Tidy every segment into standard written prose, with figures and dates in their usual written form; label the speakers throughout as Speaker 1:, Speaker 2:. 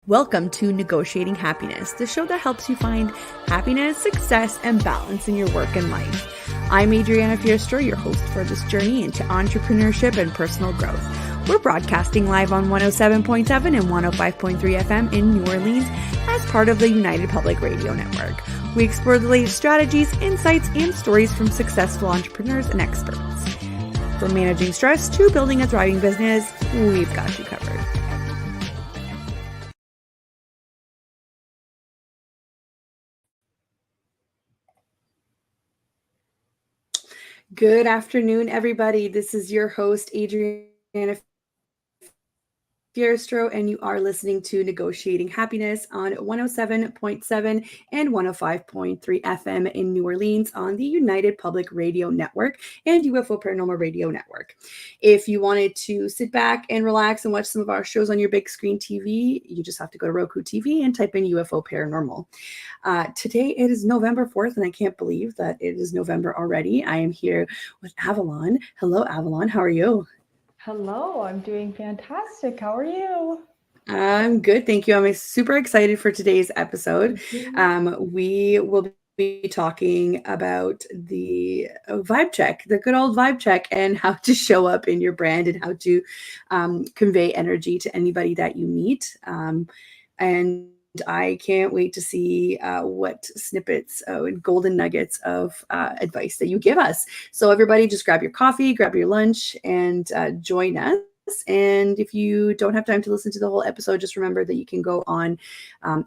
Speaker 1: Welcome to Negotiating Happiness, the show that helps you find happiness, success, and balance in your work and life. I'm Adriana, your host for this journey into entrepreneurship and personal growth. We're broadcasting live on 107.7 and 105.3 FM in New Orleans as part of the United Public Radio Network. We explore the latest strategies, insights, and stories from successful entrepreneurs and experts. From managing stress to building a thriving business, we've got you covered. Good afternoon, everybody. This is your host, Adriana, and you are listening to Negotiating Happiness on 107.7 and 105.3 FM in New Orleans on the United Public Radio Network and UFO Paranormal Radio Network. If you wanted to sit back and relax and watch some of our shows on your big screen TV, you just have to go to Roku TV and type in UFO Paranormal. Today it is November 4th, and I can't believe that it is November already. I am here with Avalon. Hello, Avalon. How are you?
Speaker 2: Hello, I'm doing fantastic. How are you?
Speaker 1: I'm good, thank you. I'm super excited for today's episode. We will be talking about the vibe check, the good old vibe check, and how to show up in your brand and how to convey energy to anybody that you meet. And I can't wait to see what snippets and golden nuggets of advice that you give us. So everybody just grab your coffee, grab your lunch, and join us. And if you don't have time to listen to the whole episode, just remember that you can go on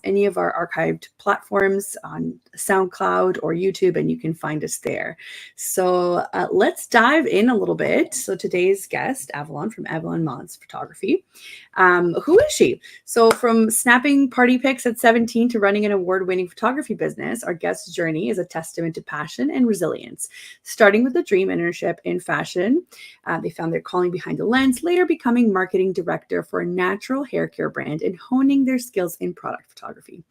Speaker 1: any of our archived platforms on SoundCloud or YouTube, and you can find us there. So let's dive in a little bit. So today's guest, Avalon from Avalon Mohns Photography. Who is she? So from snapping party pics at 17 to running an award-winning photography business, our guest's journey is a testament to passion and resilience. Starting with a dream internship in fashion, they found their calling behind the lens, later becoming marketing director for a natural hair care brand and honing their skills in product photography.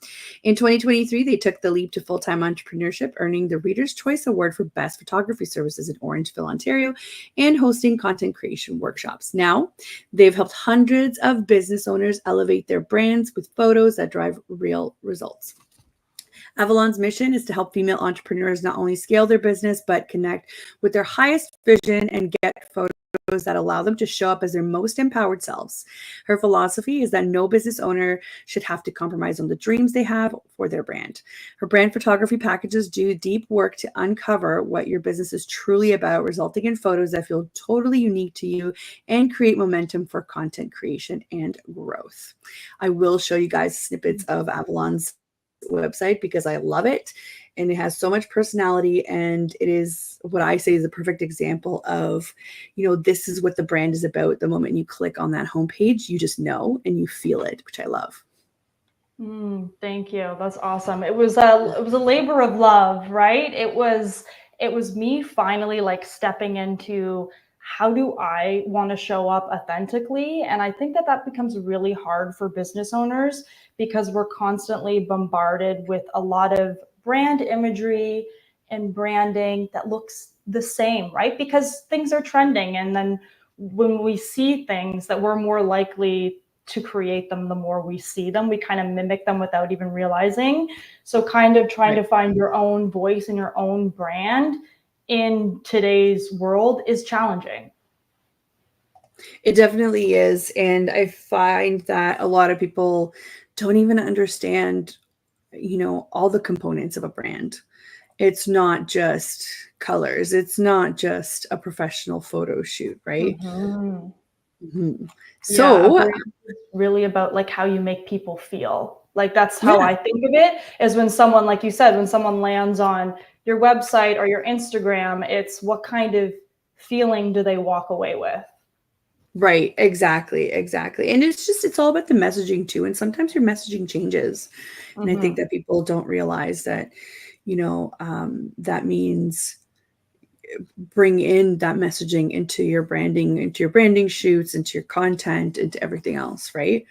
Speaker 1: In 2023, they took the leap to full-time entrepreneurship, earning the Reader's Choice Award for Best Photography Services in Orangeville, Ontario, and hosting content creation workshops. Now, they've helped hundreds of business owners elevate their brands with photos that drive real results. Avalon's mission is to help female entrepreneurs not only scale their business, but connect with their highest vision and get photos that allow them to show up as their most empowered selves. Her philosophy is that no business owner should have to compromise on the dreams they have for their brand. Her brand photography packages do deep work to uncover what your business is truly about, resulting in photos that feel totally unique to you and create momentum for content creation and growth. I will show you guys snippets of Avalon's website because I love it, and it has so much personality, and it is what I say is a perfect example of, this is what the brand is about. The moment you click on that homepage, you just know and you feel it, which I love.
Speaker 2: Thank you. That's awesome. It was a labor of love, right? It was me finally stepping into how do I want to show up authentically? And I think that becomes really hard for business owners because we're constantly bombarded with a lot of brand imagery and branding that looks the same, right? Because things are trending. And then when we see things that we're more likely to create them, the more we see them, we kind of mimic them without even realizing. So kind of trying to find your own voice and your own brand in today's world is challenging.
Speaker 1: It definitely is. And I find that a lot of people don't even understand, all the components of a brand. It's not just colors. It's not just a professional photo shoot, right? So
Speaker 2: it's really about how you make people feel. That's how I think of it, is when someone, like you said, when someone lands on your website or your Instagram, it's what kind of feeling do they walk away with?
Speaker 1: Right. Exactly. And it's all about the messaging too. And sometimes your messaging changes. And I think that people don't realize that, that means bring in that messaging into your branding shoots, into your content, into everything else. Right.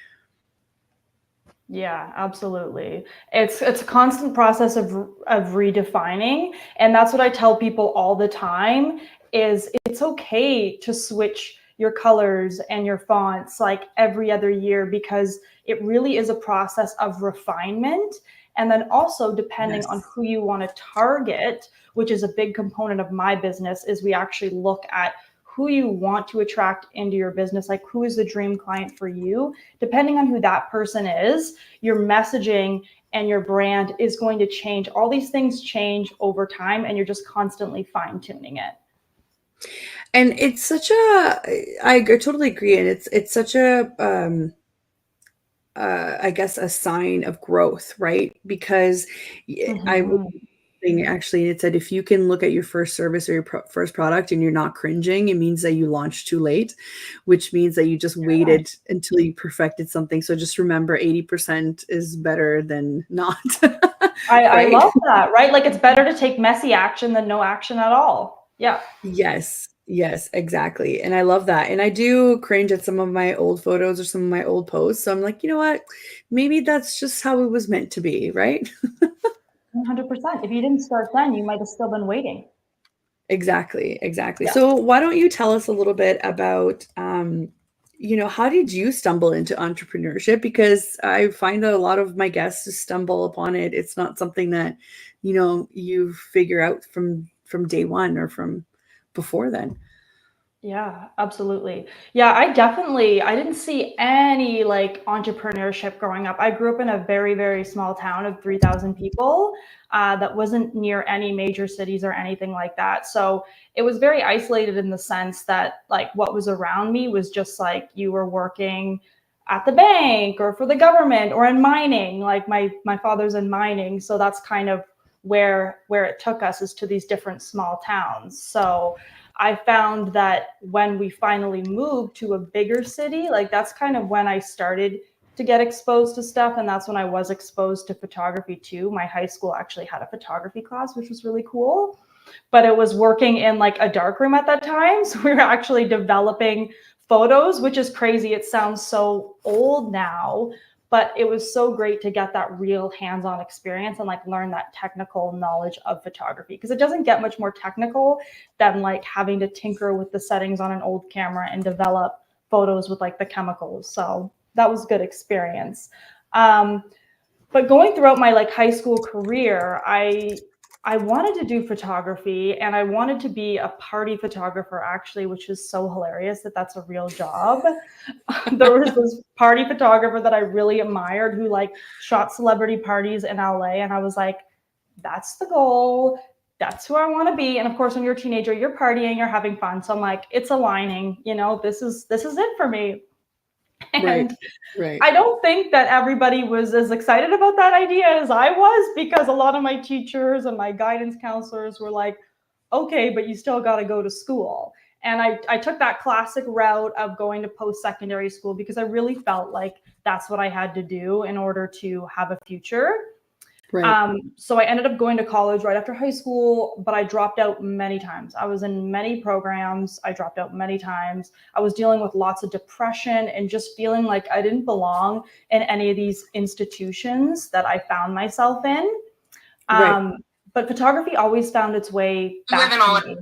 Speaker 2: Yeah, absolutely. It's a constant process of redefining. And that's what I tell people all the time is it's okay to switch your colors and your fonts like every other year, because it really is a process of refinement. And then also depending on who you want to target, which is a big component of my business, is we actually look at who you want to attract into your business, like who is the dream client for you. Depending on who that person is, your messaging and your brand is going to change. All these things change over time, and you're just constantly fine-tuning it.
Speaker 1: And it's such I totally agree. And it's such I guess a sign of growth, right? Because I was thinking, actually, it said if you can look at your first service or your first product and you're not cringing, it means that you launched too late, which means that you just waited until you perfected something. So just remember, 80% is better than not.
Speaker 2: I love that, right? Like, it's better to take messy action than no action at all. Yeah.
Speaker 1: Yes. Yes, exactly. And I love that. And I do cringe at some of my old photos or some of my old posts. So I'm like, you know what? Maybe that's just how it was meant to be, right?
Speaker 2: 100%. If you didn't start then, you might have still been waiting.
Speaker 1: Exactly. Exactly.
Speaker 2: Yeah.
Speaker 1: So why don't you tell us a little bit about, how did you stumble into entrepreneurship? Because I find that a lot of my guests just stumble upon it. It's not something that, you figure out from day one or from before then.
Speaker 2: Yeah, absolutely. Yeah, I didn't see any like entrepreneurship growing up. I grew up in a very, very small town of 3,000 people that wasn't near any major cities or anything like that. So it was very isolated in the sense that like what was around me was just like you were working at the bank or for the government or in mining. Like my father's in mining, so that's kind of where it took us, is to these different small towns. So I found that when we finally moved to a bigger city, like that's kind of when I started to get exposed to stuff. And that's when I was exposed to photography too. My high school actually had a photography class, which was really cool, but it was working in like a darkroom at that time. So we were actually developing photos, which is crazy. It sounds so old now, but it was so great to get that real hands-on experience and like learn that technical knowledge of photography, because it doesn't get much more technical than like having to tinker with the settings on an old camera and develop photos with like the chemicals. So that was a good experience. But going throughout my like high school career, I wanted to do photography, and I wanted to be a party photographer, actually, which is so hilarious that that's a real job. There was this party photographer that I really admired who like shot celebrity parties in LA. And I was like, that's the goal. That's who I want to be. And of course, when you're a teenager, you're partying, you're having fun. So I'm like, it's aligning, this is it for me. And
Speaker 1: Right.
Speaker 2: I don't think that everybody was as excited about that idea as I was, because a lot of my teachers and my guidance counselors were like, okay, but you still got to go to school. And I took that classic route of going to post-secondary school because I really felt like that's what I had to do in order to have a future.
Speaker 1: Right.
Speaker 2: So I ended up going to college right after high school, but I dropped out many times. I was in many programs. I dropped out many times. I was dealing with lots of depression and just feeling like I didn't belong in any of these institutions that I found myself in. But photography always found its way back to me.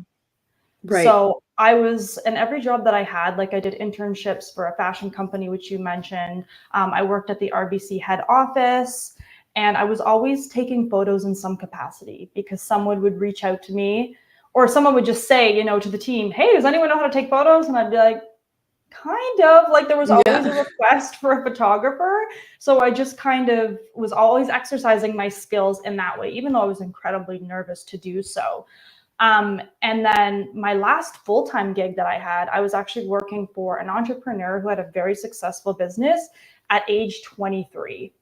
Speaker 1: Right.
Speaker 2: So I was in every job that I had, like I did internships for a fashion company, which you mentioned. I worked at the RBC head office. And I was always taking photos in some capacity, because someone would reach out to me, or someone would just say, to the team, hey, does anyone know how to take photos? And I'd be like, kind of. Like there was always a request for a photographer. So I just kind of was always exercising my skills in that way, even though I was incredibly nervous to do so. And then my last full-time gig that I had, I was actually working for an entrepreneur who had a very successful business at age 23.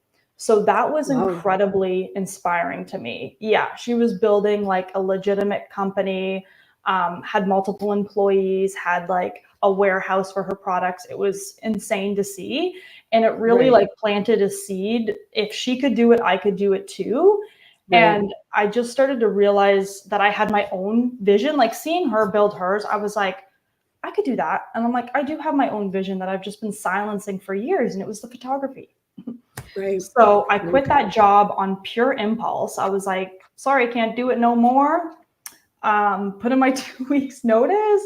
Speaker 2: So that was incredibly inspiring to me. Yeah, she was building like a legitimate company, had multiple employees, had like a warehouse for her products. It was insane to see. And it really like planted a seed. If she could do it, I could do it too. And I just started to realize that I had my own vision. Like seeing her build hers, I was like, I could do that. And I'm like, I do have my own vision that I've just been silencing for years. And it was the photography. So I quit that job on pure impulse. I was like, sorry, I can't do it no more. Put in my 2 weeks notice.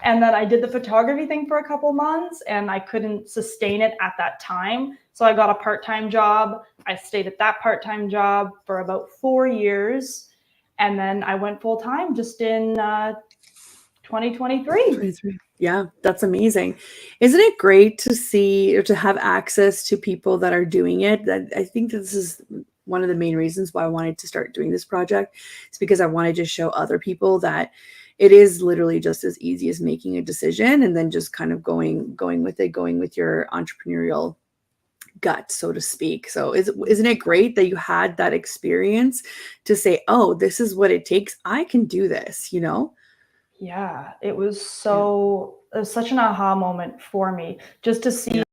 Speaker 2: And then I did the photography thing for a couple months and I couldn't sustain it at that time. So I got a part-time job. I stayed at that part-time job for about 4 years. And then I went full-time just in 2023.
Speaker 1: 23. Yeah, that's amazing. Isn't it great to see or to have access to people that are doing it? That I think this is one of the main reasons why I wanted to start doing this project. It's because I wanted to show other people that it is literally just as easy as making a decision and then just kind of going with it, going with your entrepreneurial gut, so to speak. So isn't it great that you had that experience to say, oh, this is what it takes. I can do this, you know?
Speaker 2: Yeah, it was
Speaker 1: Yeah.
Speaker 2: such an aha moment for me just to see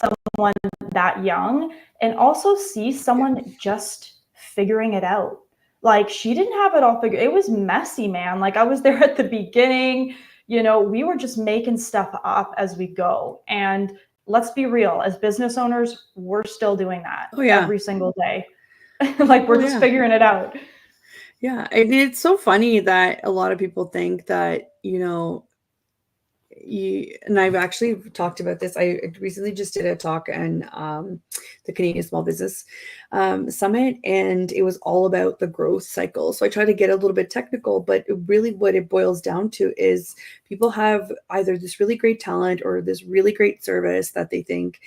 Speaker 2: someone that young and also see someone just figuring it out. Like she didn't have it all figured. It was messy, man. Like I was there at the beginning, we were just making stuff up as we go. And let's be real, as business owners, we're still doing that
Speaker 1: Oh yeah.
Speaker 2: every single day. Like we're
Speaker 1: Oh
Speaker 2: just
Speaker 1: yeah.
Speaker 2: figuring it out.
Speaker 1: Yeah. And it's so funny that a lot of people think that, and I've actually talked about this. I recently just did a talk on the Canadian Small Business Summit, and it was all about the growth cycle. So I try to get a little bit technical, but really what it boils down to is people have either this really great talent or this really great service that they think,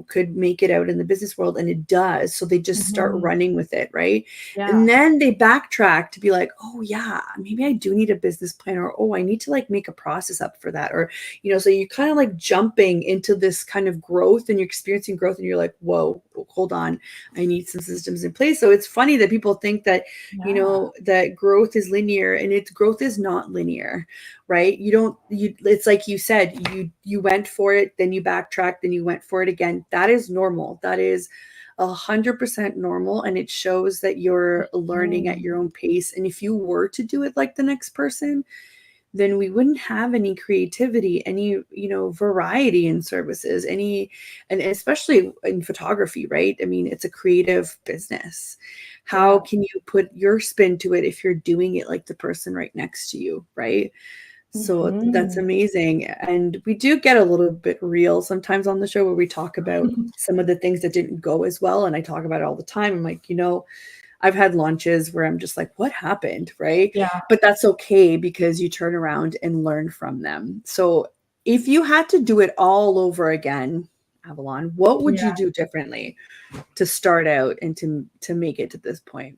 Speaker 1: could make it out in the business world, and it does. So they just start
Speaker 2: Mhm.
Speaker 1: running with it, right?
Speaker 2: Yeah.
Speaker 1: And then they backtrack to be like, oh yeah, maybe I do need a business plan, or oh, I need to like make a process up for that, or so you're kind of like jumping into this kind of growth, and you're experiencing growth, and you're like, whoa, hold on, I need some systems in place. So it's funny that people think that
Speaker 2: Yeah.
Speaker 1: that growth is linear, and growth is not linear, right? It's like you said, you went for it, then you backtracked, then you went for it again. That is normal. That is 100% normal, and it shows that you're learning at
Speaker 2: Mm.
Speaker 1: your own pace. And if you were to do it like the next person, then we wouldn't have any creativity, any, variety in services, and especially in photography, right? I mean, it's a creative business. How
Speaker 2: Yeah.
Speaker 1: can you put your spin to it if you're doing it like the person right next to you, right? So that's
Speaker 2: Mhm.
Speaker 1: amazing. And we do get a little bit real sometimes on the show where we talk about some of the things that didn't go as well. And I talk about it all the time. I'm like, I've had launches where I'm just like, what happened? Right.
Speaker 2: Yeah.
Speaker 1: But that's okay because you turn around and learn from them. So if you had to do it all over again, Avalon, what would
Speaker 2: Yeah.
Speaker 1: you do differently to start out and to make it to this point?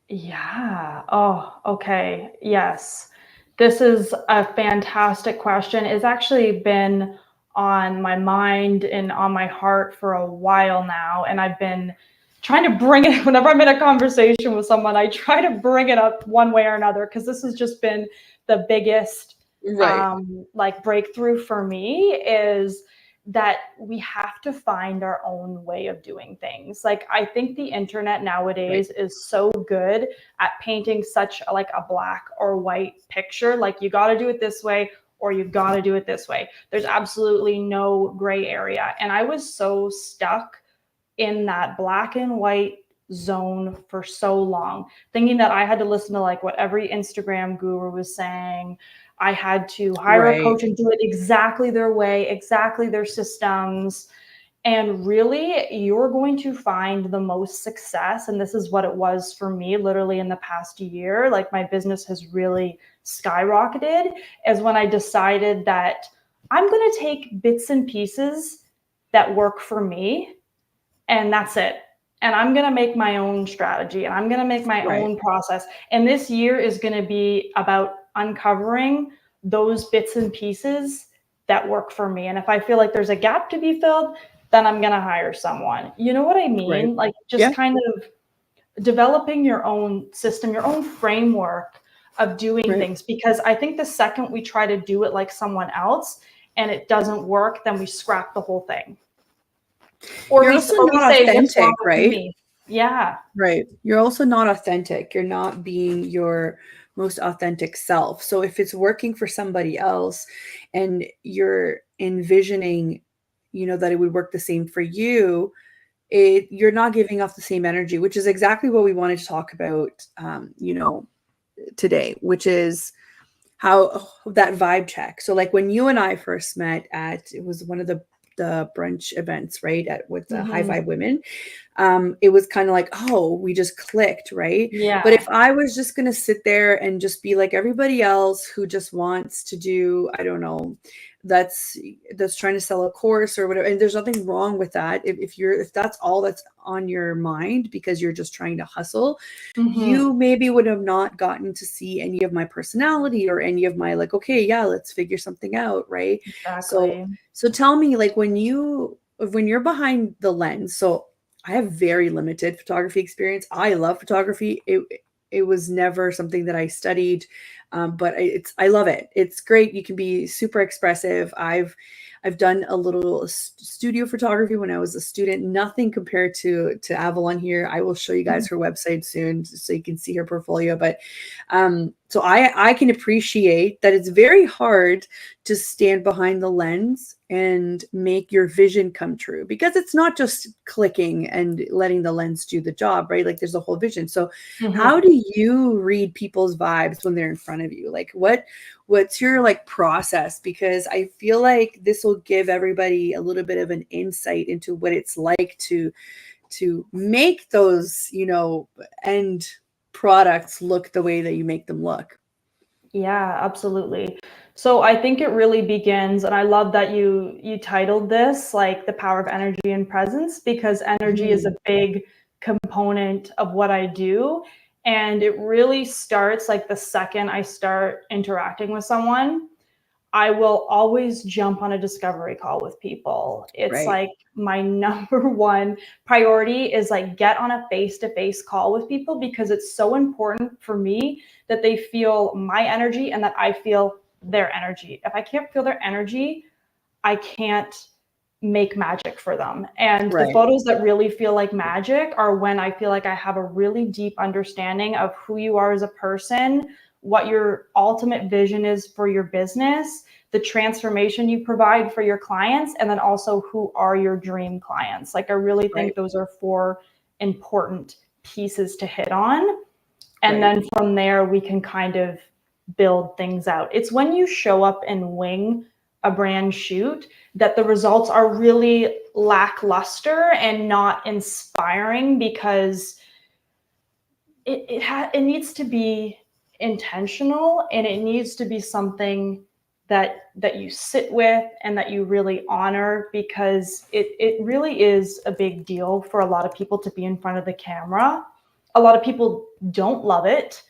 Speaker 2: Yeah. Oh, okay. Yes. This is a fantastic question. It's actually been on my mind and on my heart for a while now. And I've been trying to bring it whenever I'm in a conversation with someone, I try to bring it up one way or another because this has just been the biggest
Speaker 1: Right.
Speaker 2: like breakthrough for me is that we have to find our own way of doing things. Like I think the internet
Speaker 1: Right.
Speaker 2: nowadays is so good at painting such like a black or white picture. Like you got to do it this way or you got to do it this way. There's absolutely no gray area. And I was so stuck in that black and white zone for so long, thinking that I had to listen to like what every Instagram guru was saying. I had to hire a
Speaker 1: Right.
Speaker 2: coach and do it exactly their way, exactly their systems. And really, you're going to find the most success. And this is what it was for me literally in the past year. Like my business has really skyrocketed, is when I decided that I'm going to take bits and pieces that work for me and that's it. And I'm going to make my own strategy and I'm going to make my
Speaker 1: Right.
Speaker 2: own process. And this year is going to be about uncovering those bits and pieces that work for me. And if I feel like there's a gap to be filled, then I'm going to hire someone. You know what I
Speaker 1: Right.
Speaker 2: mean? Like just
Speaker 1: Yeah.
Speaker 2: kind of developing your own system, your own framework of doing
Speaker 1: Right.
Speaker 2: things. Because I think the second we try to do it like someone else and it doesn't work, then we scrap the whole thing. Or
Speaker 1: You're
Speaker 2: we
Speaker 1: also
Speaker 2: or we
Speaker 1: not
Speaker 2: say, "What's wrong
Speaker 1: authentic,
Speaker 2: with
Speaker 1: right?
Speaker 2: me?" Yeah.
Speaker 1: Right. You're also not authentic. You're not being your most authentic self. So if it's working for somebody else and you're envisioning, that it would work the same for you, you're not giving off the same energy, which is exactly what we wanted to talk about, today, which is how that vibe check. So like when you and I first met it was one of the brunch events, right? With the High
Speaker 2: Mhm.
Speaker 1: Vibe Women. It was kind of like, oh, we just clicked, right? But if
Speaker 2: Yeah.
Speaker 1: I was just going to sit there and just be like everybody else who just wants to do, I don't know, that's trying to sell a course or whatever, and there's nothing wrong with that. If that's all that's on your mind because you're just trying to hustle,
Speaker 2: Mhm.
Speaker 1: you maybe would have not gotten to see any of my personality or any of my like, okay, yeah, let's figure something out, right? So
Speaker 2: Exactly.
Speaker 1: tell me, like, when you're behind the lens. So I have very limited photography experience. I love photography. It was never something that I studied, but I love it. It's great. You can be super expressive. I've done a little studio photography when I was a student. Nothing compared to Avalon here. I will show you guys her website soon so you can see her portfolio. But so I can appreciate that it's very hard to stand behind the lens and make your vision come true, because it's not just clicking and letting the lens do the job, right? Like there's a whole vision. So how
Speaker 2: Mhm.
Speaker 1: do you read people's vibes when they're in front of you? Like what's your like process? Because I feel like this will give everybody a little bit of an insight into what it's like to make those, end products look the way that you make them look.
Speaker 2: Yeah, absolutely. So I think it really begins, and I love that you titled this like the power of energy and presence, because energy is a
Speaker 1: Mhm.
Speaker 2: big component of what I do. And it really starts like the second I start interacting with someone. I will always jump on a discovery call with people. It's
Speaker 1: Right.
Speaker 2: like my number one priority is like get on a face-to-face call with people, because it's so important for me that they feel my energy and that I feel their energy. If I can't feel their energy, I can't make magic for them. And the
Speaker 1: Right.
Speaker 2: photos that really feel like magic are when I feel like I have a really deep understanding of who you are as a person, what your ultimate vision is for your business, the transformation you provide for your clients, and then also who are your dream clients. Like I really
Speaker 1: Right.
Speaker 2: think those are four important pieces to hit on. And
Speaker 1: Right.
Speaker 2: then from there, we can kind of build things out. It's when you show up and wing a brand shoot that the results are really lackluster and not inspiring, because it needs to be intentional, and it needs to be something that you sit with and that you really honor, because it really is a big deal for a lot of people to be in front of the camera. A lot of people don't love it,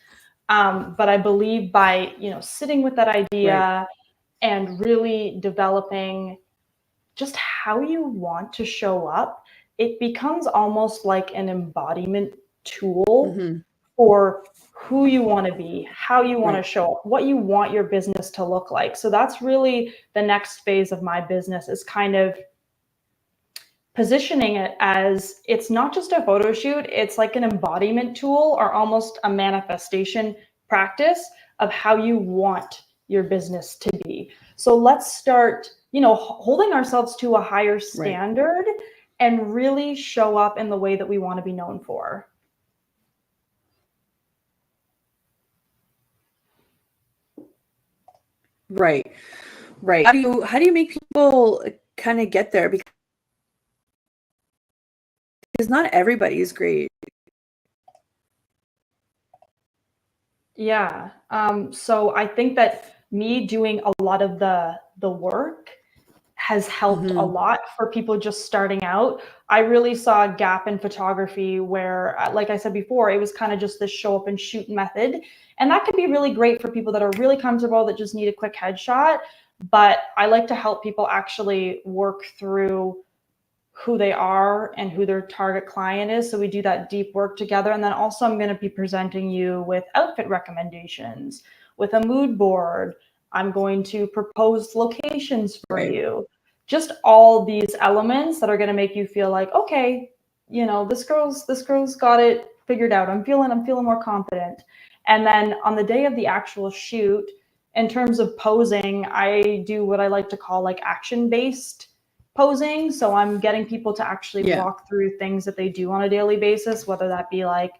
Speaker 2: but I believe by sitting with that
Speaker 1: Right.
Speaker 2: idea and really developing just how you want to show up, it becomes almost like an embodiment tool
Speaker 1: Mhm.
Speaker 2: for who you want to be, how you want to
Speaker 1: Right.
Speaker 2: show up, what you want your business to look like. So that's really the next phase of my business, is kind of positioning it as it's not just a photo shoot, it's like an embodiment tool or almost a manifestation practice of how you want your business to be. So let's start, holding ourselves to a higher
Speaker 1: Right.
Speaker 2: standard and really show up in the way that we want to be known for.
Speaker 1: Right. Right. How do you make people kind of get there? Because not everybody is great.
Speaker 2: Yeah. So I think that me doing a lot of the work has helped a
Speaker 1: Mhm.
Speaker 2: lot for people just starting out. I really saw a gap in photography where, like I said before, it was kind of just this show up and shoot method. And that could be really great for people that are really comfortable, that just need a quick headshot. But I like to help people actually work through who they are and who their target client is. So we do that deep work together. And then also, I'm going to be presenting you with outfit recommendations, with a mood board. I'm going to propose locations for
Speaker 1: Right.
Speaker 2: you. Just all these elements that are going to make you feel like, okay, this girl's got it figured out. I'm feeling more confident. And then on the day of the actual shoot, in terms of posing, I do what I like to call like action based posing. So I'm getting people to actually
Speaker 1: Yeah.
Speaker 2: walk through things that they do on a daily basis, whether that be like,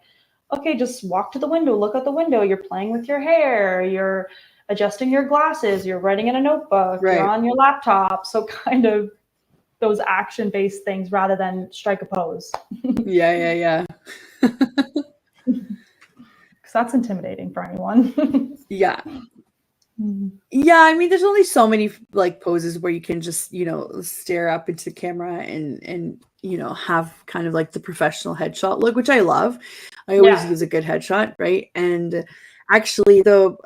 Speaker 2: okay, just walk to the window, look out the window, you're playing with your hair, you're adjusting your glasses, you're writing in a notebook, you're
Speaker 1: Right.
Speaker 2: on your laptop. So kind of those action-based things rather than strike a pose.
Speaker 1: Yeah.
Speaker 2: Because that's intimidating for anyone.
Speaker 1: Yeah. Yeah, I mean, there's only so many like poses where you can just, stare up into the camera and have kind of like the professional headshot look, which I love. I always
Speaker 2: Yeah.
Speaker 1: use a good headshot, right? And actually, though,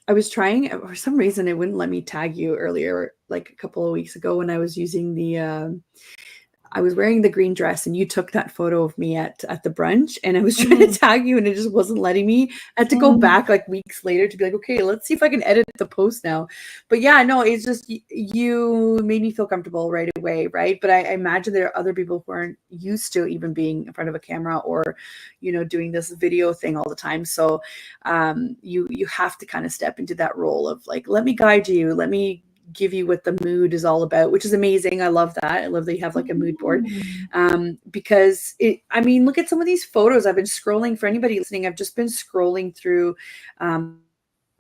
Speaker 1: I was trying for some reason it wouldn't let me tag you earlier, like a couple of weeks ago when I was using I was wearing the green dress and you took that photo of me at the brunch, and I was trying to tag you and it just wasn't letting me. I had to go back like weeks later to be like, okay, let's see if I can edit the post now. But yeah, no, it's just you made me feel comfortable right away, right? But I imagine there are other people who aren't used to even being in front of a camera or, doing this video thing all the time. So you have to kind of step into that role of like, let me guide you, let me give you what the mood is all about, which is amazing. I love that. I love that you have like a mood board. Because look at some of these photos. I've been scrolling, for anybody listening, I've just been scrolling through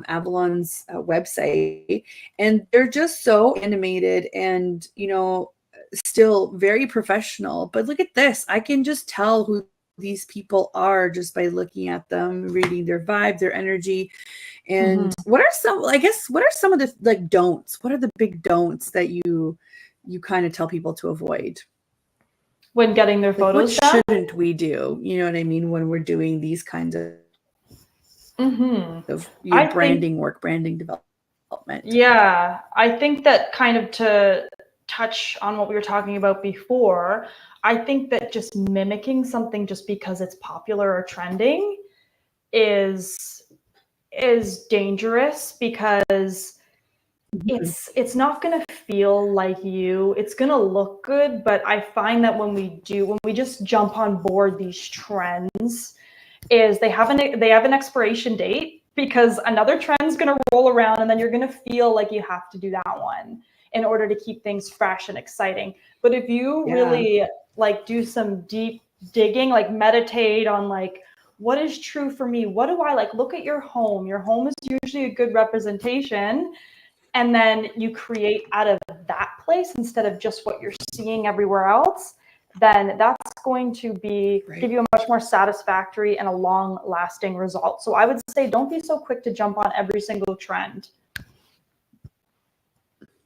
Speaker 1: Avalon's website, and they're just so animated and, still very professional. But look at this. I can just tell who these people are just by looking at them, reading their vibe, their energy. And what are some of the like don'ts? What are the big don'ts that you kind of tell people to avoid
Speaker 2: When getting their
Speaker 1: like,
Speaker 2: photos
Speaker 1: what
Speaker 2: done?
Speaker 1: shouldn't we do, you know what I mean, when we're doing these kinds of
Speaker 2: I think,
Speaker 1: branding work, branding development?
Speaker 2: yeah, I think that kind of to touch on what we were talking about before, I think that just mimicking something just because it's popular or trending is dangerous, because it's not going to feel like you. It's going to look good, but I find that when we just jump on board these trends, is they have an expiration date, because another trend's going to roll around and then you're going to feel like you have to do that one in order to keep things fresh and exciting. But if you really like do some deep digging, like meditate on like, what is true for me? What do I like? Look at your home. Your home is usually a good representation. And then you create out of that place instead of just what you're seeing everywhere else, then that's going to give you a much more satisfactory and a long lasting result. So I would say, don't be so quick to jump on every single trend.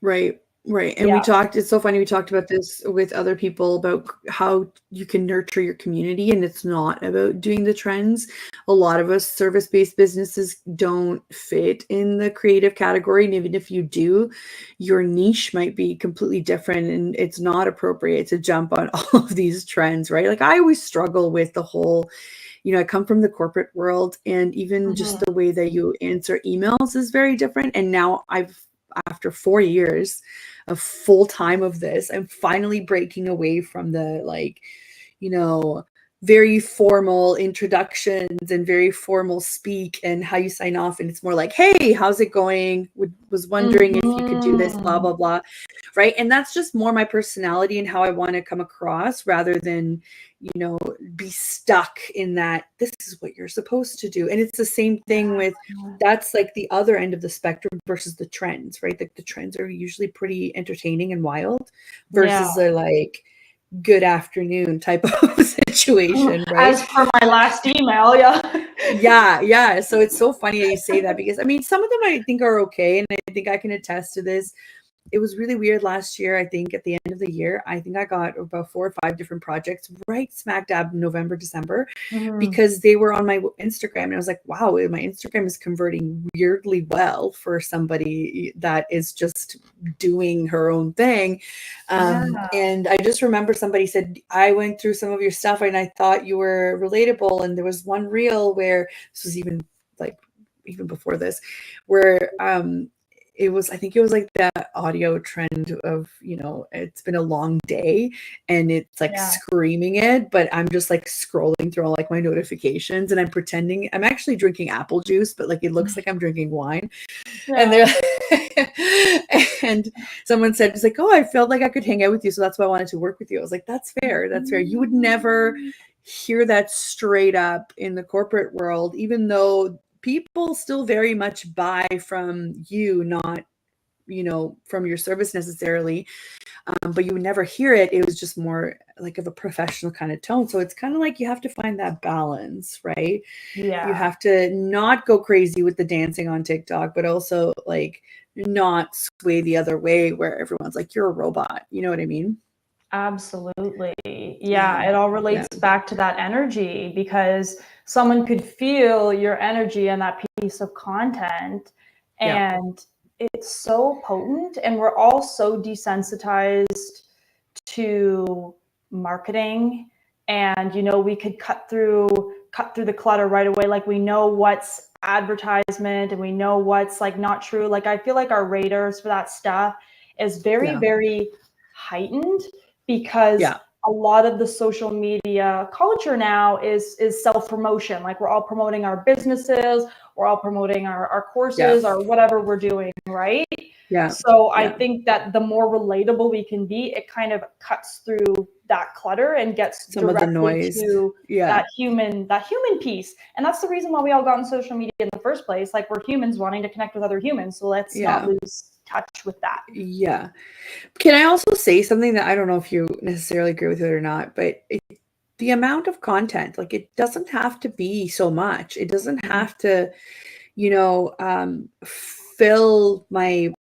Speaker 1: Right. And it's so funny, we talked about this with other people about how you can nurture your community, and it's not about doing the trends. A lot of us service-based businesses don't fit in the creative category, and even if you do, your niche might be completely different, and it's not appropriate to jump on all of these trends, right? Like, I always struggle with the whole, I come from the corporate world, and even just the way that you answer emails is very different. And now after 4 years of full time of this, I'm finally breaking away from the like, very formal introductions and very formal speak and how you sign off. And it's more like, hey, how's it going? Was wondering if you could do this, blah, blah, blah. Right. And that's just more my personality and how I want to come across, rather than, be stuck in that this is what you're supposed to do. And it's the same thing with, that's like the other end of the spectrum versus the trends, right? Like the trends are usually pretty entertaining and wild versus the like good afternoon type of situation, right?
Speaker 2: As for my last email,
Speaker 1: Yeah. So it's so funny that you say that, because some of them I think are okay, and I think I can attest to this. It was really weird last year. I think at the end of the year, I think I got about 4 or 5 different projects right smack dab in November, December, because they were on my Instagram. And I was like, wow, my Instagram is converting weirdly well for somebody that is just doing her own thing. And I just remember somebody said, I went through some of your stuff and I thought you were relatable. And there was one reel where, this was even before this, where I think it was like that audio trend of, it's been a long day, and it's like screaming it, but I'm just like scrolling through all like my notifications, and I'm pretending I'm actually drinking apple juice, but like it looks like I'm drinking wine. And they're and someone said, it's like, oh, I felt like I could hang out with you, so that's why I wanted to work with you. I was like, that's fair. You would never hear that straight up in the corporate world, even though people still very much buy from you, not, from your service necessarily. But you would never hear it. It was just more like of a professional kind of tone. So it's kind of like you have to find that balance, right?
Speaker 2: Yeah.
Speaker 1: You have to not go crazy with the dancing on TikTok, but also like not sway the other way where everyone's like, you're a robot. You know what I mean?
Speaker 2: Absolutely. Yeah,
Speaker 1: Yeah.
Speaker 2: it all relates back to that energy, because someone could feel your energy and that piece of content, and it's so potent, and we're all so desensitized to marketing, and we could cut through the clutter right away. Like, we know what's advertisement and we know what's like not true. Like, I feel like our radars for that stuff is very, very heightened, because a lot of the social media culture now is self-promotion. Like, we're all promoting our businesses, we're all promoting our courses or whatever we're doing, right? So I think that the more relatable we can be, it kind of cuts through that clutter and gets
Speaker 1: some of the noise
Speaker 2: to that human piece. And that's the reason why we all got on social media in the first place. Like, we're humans wanting to connect with other humans. So let's not lose touch with that.
Speaker 1: Yeah. Can I also say something that I don't know if you necessarily agree with it or not, but the amount of content, like, it doesn't have to be so much. It doesn't have to, fill my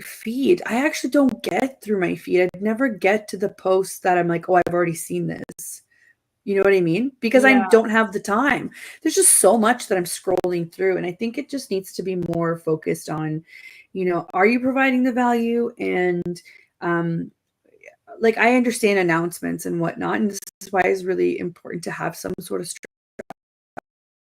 Speaker 1: feed. I actually don't get through my feed. I never get to the posts that I'm like, oh, I've already seen this. You know what I mean? Because I don't have the time. There's just so much that I'm scrolling through. And I think it just needs to be more focused on, are you providing the value? And like, I understand announcements and whatnot. And this is why it's really important to have some sort of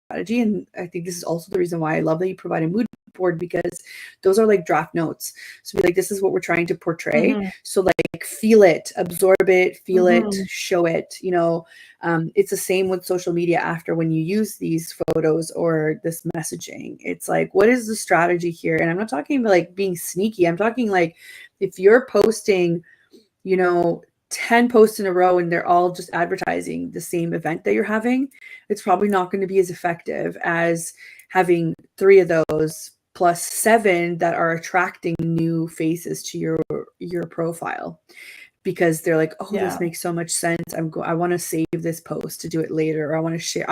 Speaker 1: strategy. And I think this is also the reason why I love that you provide a mood board, because those are like draft notes. So be like, this is what we're trying to portray. So like, feel it, absorb it, feel it, show it. It's the same with social media after when you use these photos or this messaging. It's like, what is the strategy here? And I'm not talking about like being sneaky. I'm talking like, if you're posting, 10 posts in a row and they're all just advertising the same event that you're having, it's probably not going to be as effective as having 3 of those plus 7 that are attracting new faces to your profile, because they're like, oh, this makes so much sense. I want to save this post to do it later, or I want to share.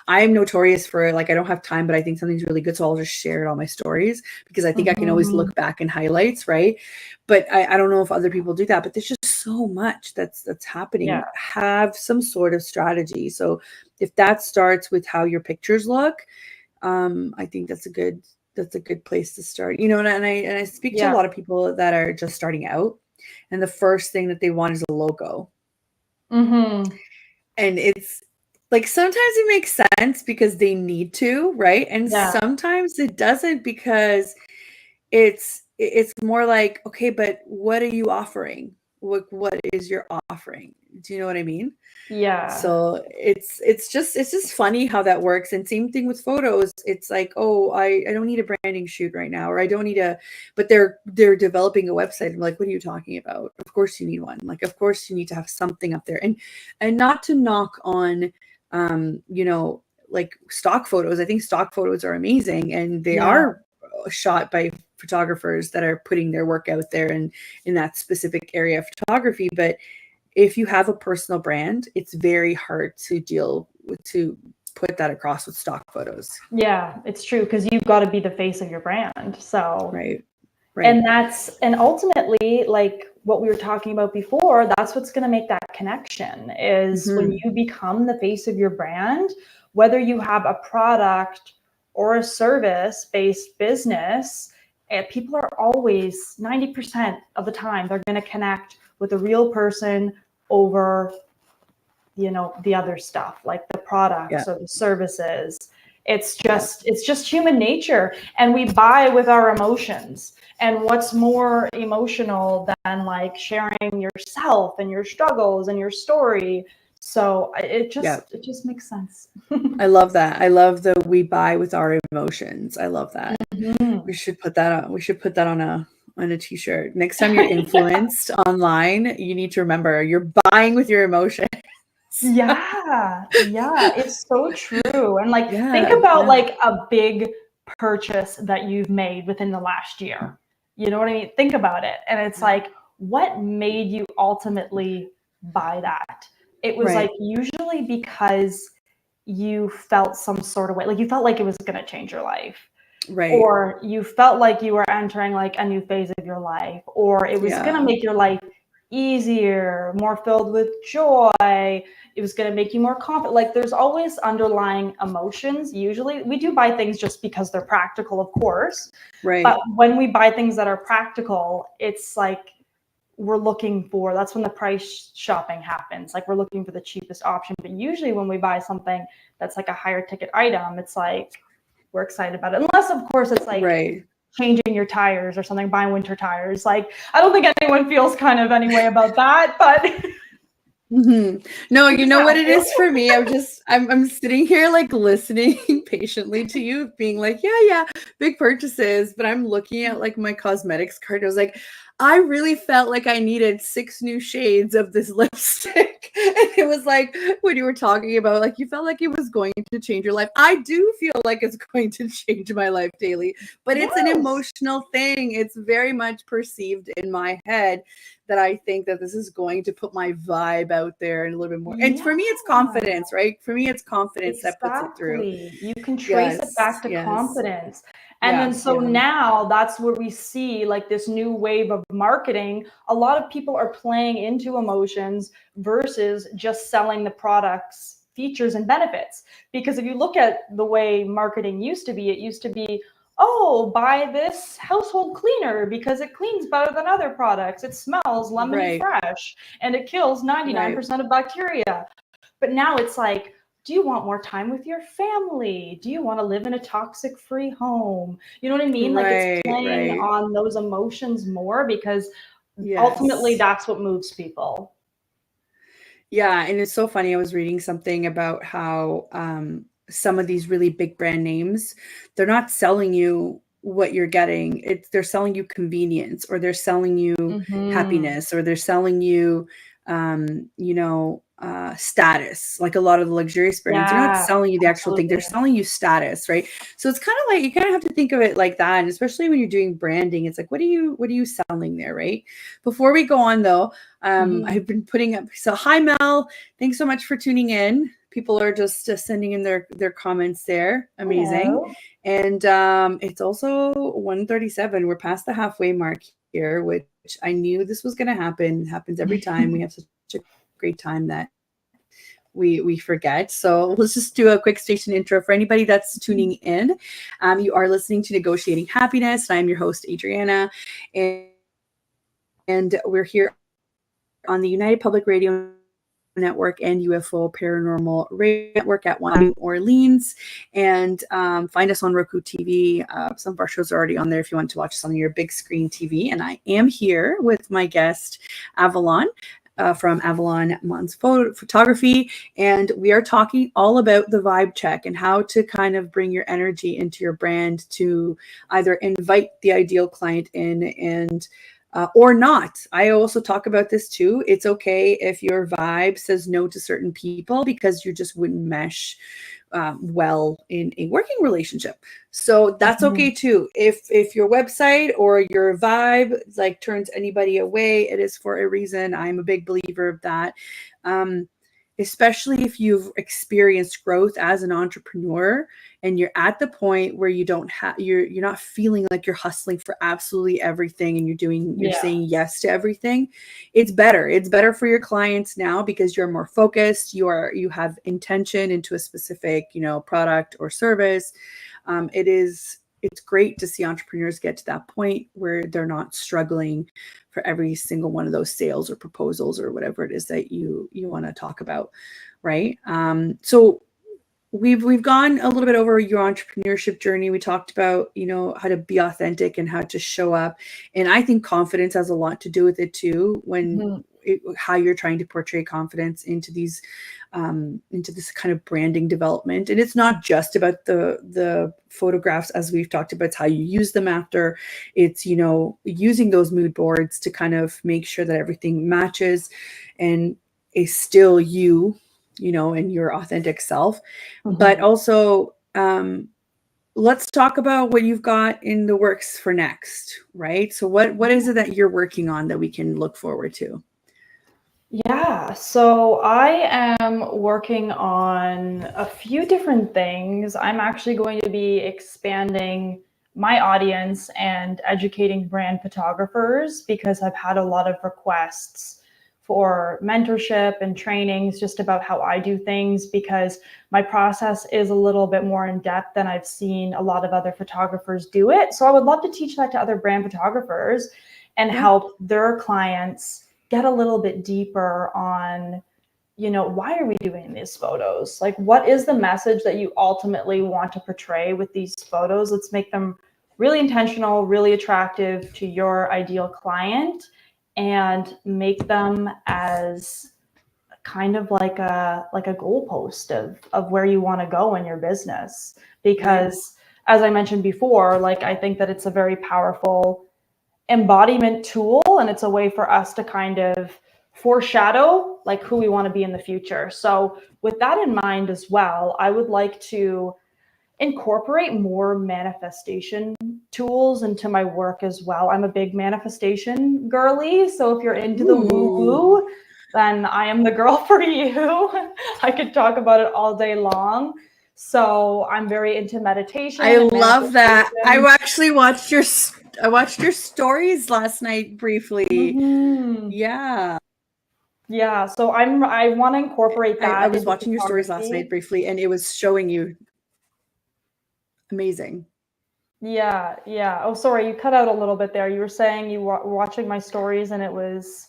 Speaker 1: I'm notorious for, like, I don't have time, but I think something's really good, so I'll just share it on my stories, because I think I can always look back in highlights, right? But I don't know if other people do that, but there's just so much that's happening. Have some sort of strategy. So if that starts with how your pictures look, I think that's a good place to start. And I speak to a lot of people that are just starting out, and the first thing that they want is a logo. And it's like, sometimes it makes sense because they need to, right? And sometimes it doesn't, because it's more like, okay, but what are you offering? What is your offering? Do you know what I mean? So it's just funny how that works. And same thing with photos. It's like, oh, I don't need a branding shoot right now, or I don't need but they're developing a website. I'm like, what are you talking about? Of course you need one. Like, of course you need to have something up there. And not to knock on, like, stock photos. I think stock photos are amazing, and they are shot by photographers that are putting their work out there and in that specific area of photography. But if you have a personal brand, it's very hard to put that across with stock photos.
Speaker 2: Yeah, it's true, because you've got to be the face of your brand. So
Speaker 1: right.
Speaker 2: And ultimately, like what we were talking about before, that's what's going to make that connection, is when you become the face of your brand, whether you have a product or a service-based business, people are always, 90% of the time, they're going to connect with a real person over, the other stuff, like the products or the services. It's just human nature, and we buy with our emotions. And what's more emotional than like sharing yourself and your struggles and your story? So it just makes sense.
Speaker 1: I love that. I love the we buy with our emotions. I love that. We should put that on. We should put that on a t-shirt. Next time you're influenced online, you need to remember you're buying with your emotions.
Speaker 2: Yeah, yeah, it's so true. And like, think
Speaker 1: Yeah,
Speaker 2: about
Speaker 1: yeah.
Speaker 2: like a big purchase that you've made within the last year. You know what I mean? Think about it. And it's
Speaker 1: Yeah.
Speaker 2: like, what made you ultimately buy that? It was like
Speaker 1: Right,
Speaker 2: usually because you felt some sort of way, like you felt like it was going to change your life,
Speaker 1: right.
Speaker 2: or you felt like you were entering like a new phase of your life, or it was going to
Speaker 1: Yeah,
Speaker 2: make your life easier, more filled with joy. It was going to make you more confident. Like there's always underlying emotions. Usually we do buy things just because they're practical, of course. But
Speaker 1: right,
Speaker 2: when we buy things that are practical, it's like we're looking for, that's when the price shopping happens. Like we're looking for the cheapest option. But usually when we buy something that's like a higher ticket item, it's like we're excited about it. Unless of course it's like
Speaker 1: right.
Speaker 2: changing your tires or something, buying winter tires. Like I don't think anyone feels kind of any way about that, but
Speaker 1: No,
Speaker 2: we
Speaker 1: you
Speaker 2: just
Speaker 1: know what
Speaker 2: have
Speaker 1: it
Speaker 2: to.
Speaker 1: is for me? I'm sitting here like listening patiently to you, being like, yeah, yeah, big purchases. But I'm looking at like my cosmetics cart. I was like, I really felt like I needed 6 new shades of this lipstick. And it was like when you were talking about like you felt like it was going to change your life. I do feel like it's going to change my life daily, but it's an
Speaker 2: Yes.
Speaker 1: emotional thing. It's very much perceived in my head that I think that this is going to put my vibe out there and a little bit more. And
Speaker 2: Yeah.
Speaker 1: for me, it's confidence, right? For me, it's confidence that puts it through.
Speaker 2: Exactly. You can trace it
Speaker 1: Yes,
Speaker 2: back to
Speaker 1: yes,
Speaker 2: confidence. And then
Speaker 1: yeah,
Speaker 2: so
Speaker 1: yeah,
Speaker 2: now that's where we see like this new wave of marketing. A lot of people are playing into emotions versus just selling the products, features, and benefits. Because if you look at the way marketing used to be, it used to be, oh, buy this household cleaner because it cleans better than other products. It smells lemony
Speaker 1: right,
Speaker 2: fresh and it kills
Speaker 1: right,
Speaker 2: 99% of bacteria. But now it's like, do you want more time with your family? Do you want to live in a toxic free home? You know what I mean? Like it's
Speaker 1: right,
Speaker 2: playing
Speaker 1: right.
Speaker 2: on those emotions more because ultimately
Speaker 1: Yes.
Speaker 2: that's what moves people.
Speaker 1: Yeah, and it's so funny. I was reading something about how some of these really big brand names, they're not selling you what you're getting. It's they're selling you convenience, or they're selling you
Speaker 2: Mm-hmm.
Speaker 1: happiness, or they're selling you status. Like a lot of the luxurious brands, they're not
Speaker 2: Yeah,
Speaker 1: selling you the actual thing.
Speaker 2: absolutely.
Speaker 1: They're selling you status, right? So it's kind of like you kind of have to think of it like that. And especially when you're doing branding, it's like what are you selling there, right? Before we go on though,
Speaker 2: Mm-hmm.
Speaker 1: I've been putting up. So, hi, Mel. Thanks so much for tuning in. People are just sending in their comments there. Amazing.
Speaker 2: Hello.
Speaker 1: And it's also 1:37. We're past the halfway mark here, which I knew this was going to happen. It happens every time. We have such a great time that we forget. So let's just do a quick station intro for anybody that's tuning in. You are listening to Negotiating Happiness. I'm your host, Adriana, and we're here on the United Public Radio Network and UFO Paranormal Radio Network at New Orleans. And find us on Roku TV. Some of our shows are already on there if you want to watch us on your big screen TV. And I am here with my guest, Avalon. From Avalon Mohns Photography. And we are talking all about the vibe check and how to kind of bring your energy into your brand to either invite the ideal client in and or not. I also talk about this too. It's okay if your vibe says no to certain people because you just wouldn't mesh well in a working relationship. So that's
Speaker 2: Mm-hmm.
Speaker 1: okay too. If your website or your vibe like turns anybody away, it is for a reason. I'm a big believer of that. Um, Especially if you've experienced growth as an entrepreneur and you're at the point where you don't have you're not feeling like you're hustling for absolutely everything and you're
Speaker 2: Yeah.
Speaker 1: saying yes to everything. It's better for your clients now because you're more focused, you have intention into a specific product or service. It's great to see entrepreneurs get to that point where they're not struggling for every single one of those sales or proposals or whatever it is that you want to talk about, right? So we've gone a little bit over your entrepreneurship journey. We talked about how to be authentic and how to show up, and I think confidence has a lot to do with it too.
Speaker 2: Mm-hmm.
Speaker 1: How you're trying to portray confidence into into this kind of branding development. And it's not just about the photographs, as we've talked about. It's how you use them after. It's using those mood boards to kind of make sure that everything matches and is still you, and your authentic self. But
Speaker 2: Mhm.
Speaker 1: also, let's talk about what you've got in the works for next, right? So what is it that you're working on that we can look forward to?
Speaker 2: Yeah, so I am working on a few different things. I'm actually going to be expanding my audience and educating brand photographers because I've had a lot of requests for mentorship and trainings just about how I do things because my process is a little bit more in depth than I've seen a lot of other photographers do it. So I would love to teach that to other brand photographers and
Speaker 1: Yeah.
Speaker 2: help their clients get a little bit deeper on, why are we doing these photos? Like, what is the message that you ultimately want to portray with these photos? Let's make them really intentional, really attractive to your ideal client, and make them as kind of like a goalpost of where you want to go in your business.
Speaker 1: Right.
Speaker 2: Because as I mentioned before, like I think that it's a very powerful embodiment tool, and it's a way for us to kind of foreshadow like who we want to be in the future. So with that in mind as well, I would like to incorporate more manifestation tools into my work as well. I'm a big manifestation girly, so if you're into the woo
Speaker 1: Ooh.
Speaker 2: woo, then I am the girl for you. I could talk about it all day long. So I'm very into meditation
Speaker 1: I
Speaker 2: and
Speaker 1: love that.
Speaker 2: manifestation.
Speaker 1: I watched your stories last night briefly.
Speaker 2: Mhm.
Speaker 1: Yeah.
Speaker 2: Yeah, so I want to incorporate
Speaker 1: I
Speaker 2: that
Speaker 1: was
Speaker 2: into
Speaker 1: watching your stories last night
Speaker 2: photography.
Speaker 1: briefly, and it was showing you amazing.
Speaker 2: Yeah, yeah. Oh, sorry, you cut out a little bit there. You were saying you were watching my stories and it was.